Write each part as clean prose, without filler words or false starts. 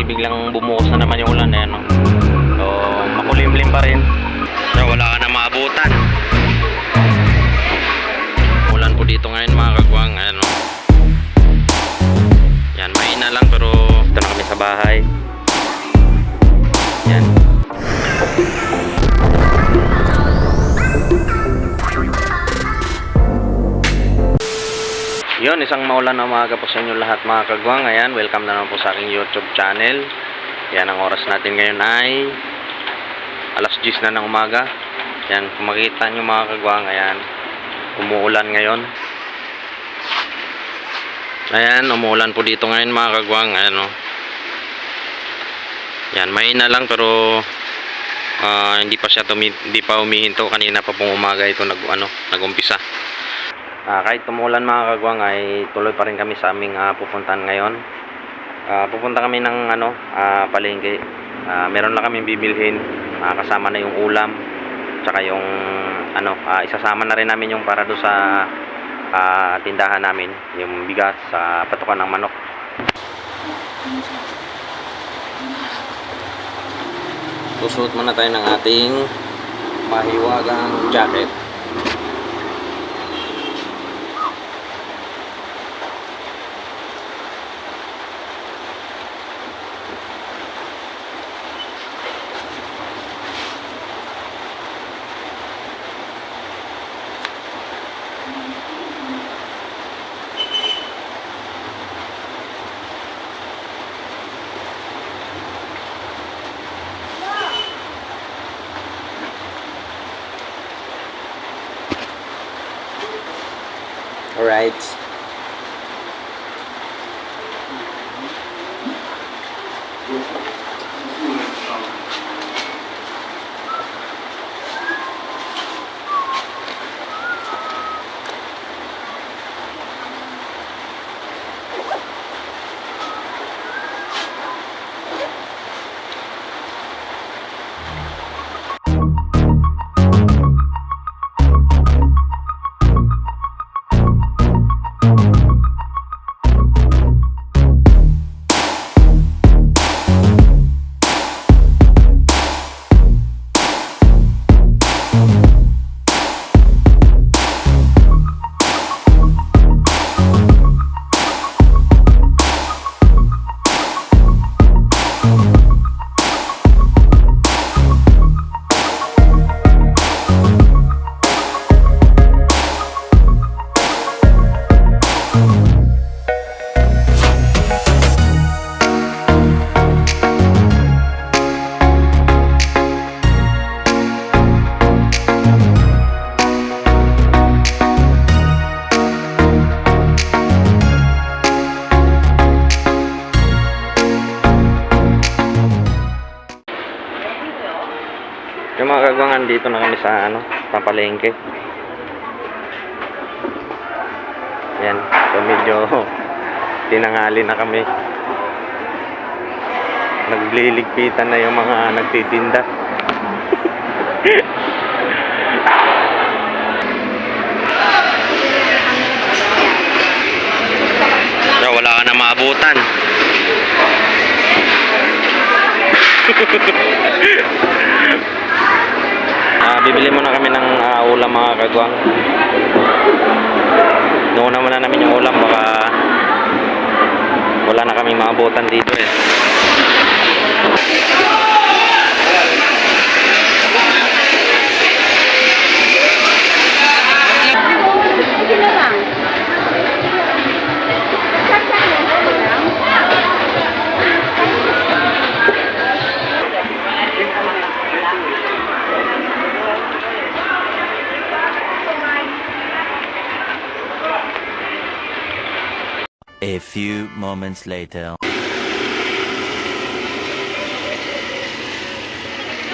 biglang bumuhos na naman yung ulan eh, no? So makulimlim pa rin, so wala ka na maabutan. Ulan po dito ngayon mga kagwang, ano. Yan, mahina lang pero ito na kami sa bahay. Yan. Yun, isang maulan na umaga po sa inyo lahat mga kagwang. Ayan, welcome na naman po sa aking YouTube channel. Yan, ang oras natin ngayon ay alas 10 na ng umaga. Yan, kung makikita nyo mga kagwang, ayan, umuulan ngayon. Ayan, umuulan po dito ngayon mga kagwang. Ayan, o. Yan, mahina lang pero hindi pa humihinto. Kanina pa pong umaga ito nag-umpisa. Kahit tumulan mga kagwang ay tuloy pa rin kami sa aming pupuntahan ngayon. Pupunta kami ng palengke. Meron lang kami bibilhin, kasama na yung ulam, tsaka yung isasama na rin namin yung para do sa tindahan namin, yung bigas sa patukan ng manok. Susuot muna tayo ng ating mahiwagang jacket. Alright. Yung mga kagwangan, dito na kami sa papalengke. Yan, so medyo tinanghali na kami. Nagliligpitan na yung mga nagtitinda. So wala ka na maabutan. Bibili muna kami ng ulam mga kagwang. Nuuna muna namin yung ulam, baka wala na kami maabutan dito eh. A few moments later.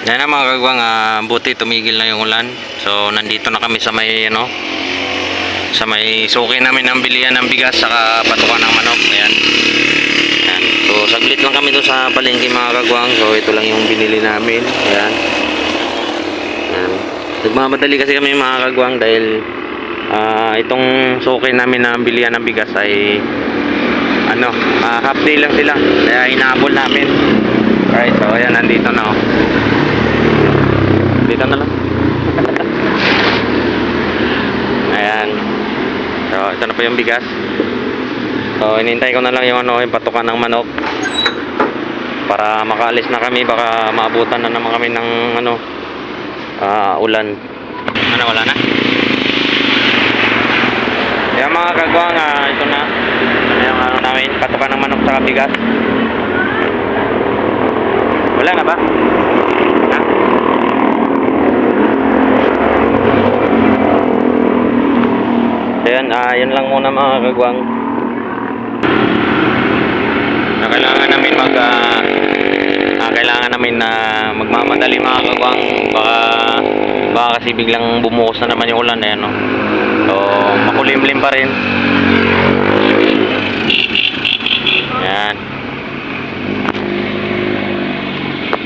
Yan na mga kagwang, buti tumigil na yung ulan. So nandito na kami sa may sa may suki namin ng bilihan ng bigas saka patukan ng manok. Ayan. Ayan. So saglit lang kami doon sa palengke mga kagwang. So ito lang yung binili namin. Ayan. Ayan. Nagmamadali kasi kami mga kagwang dahil itong suki namin na bilihan ng bigas ay half day lang sila, kaya inaabol namin. ayan, nandito na oh. Dito na lang. Ayan. So, ito na po yung bigas. So, inintay ko na lang yung ano, yung patukan ng manok. Para makaalis na kami, baka maabutan na naman kami ng ano, ulan. Ano, wala na? Yan mga kagwang, ito na. Yung ano namin, patukan ng manok sa bigas. Wala na ba? Ha? Ayan, yun lang muna mga kagwang. Kailangan namin kailangan namin na magmamadali mga kagwang, baka kasi biglang bumuhos na naman yung ulan, ayan no. So makulimlim pa rin. Ayan.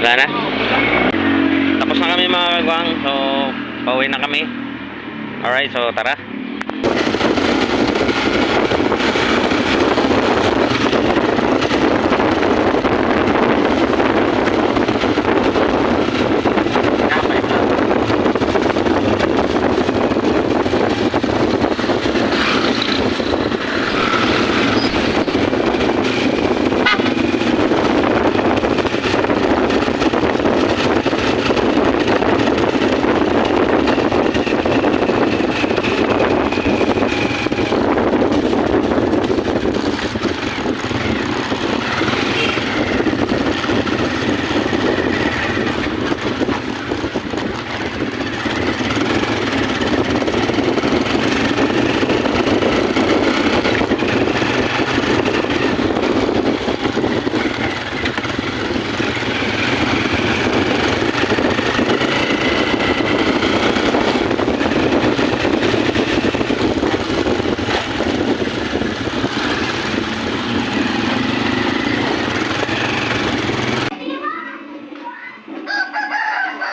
Wala na? Tapos na kami mga kagwang, so pauwi na kami. Alright, so tara.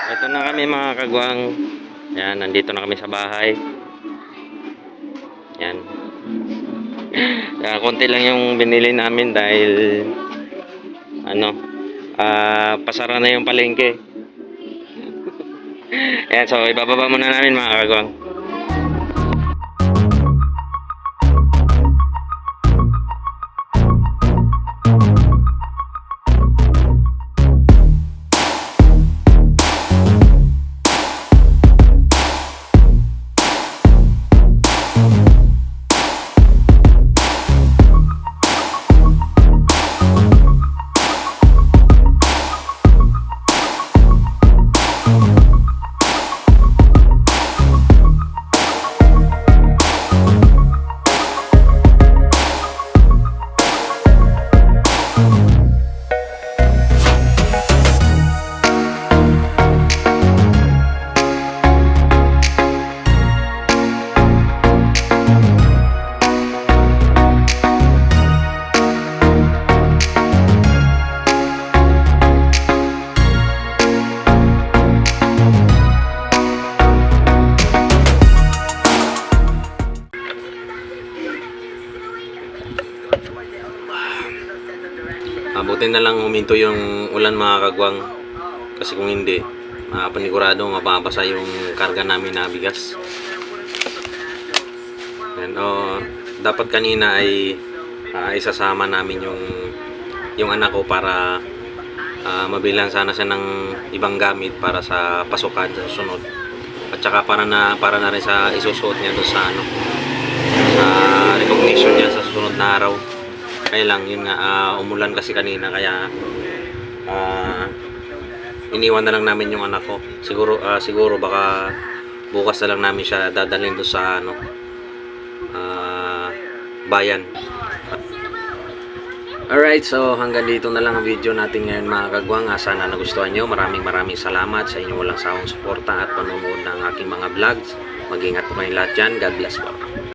Ito na kami mga kagwang. Yan, nandito na kami sa bahay. Yan. Konti lang yung binili namin dahil ano, pasara na yung palengke. Yan, so ibababa muna namin mga kagwang. Buti na lang huminto yung ulan mga kagwang, kasi kung hindi panigurado mapapasa yung karga namin na bigas. Yan, dapat kanina ay isasama namin yung anak ko para mabilan sana siya ng ibang gamit para sa pasukan sa susunod, at saka para na rin sa isusuot niya doon sa sa recognition niya sa susunod na araw. Kaya lang yun nga, umulan kasi kanina, kaya iniwan na lang namin yung anak ko. Siguro baka bukas na lang namin siya dadalhin doon sa bayan. Alright, so hanggang dito na lang ang video natin ngayon mga kagwang. Sana nagustuhan nyo. Maraming salamat sa inyong walang sawang suporta at panonood ng aking mga vlogs. Mag-ingat po kayong lahat dyan. God bless po.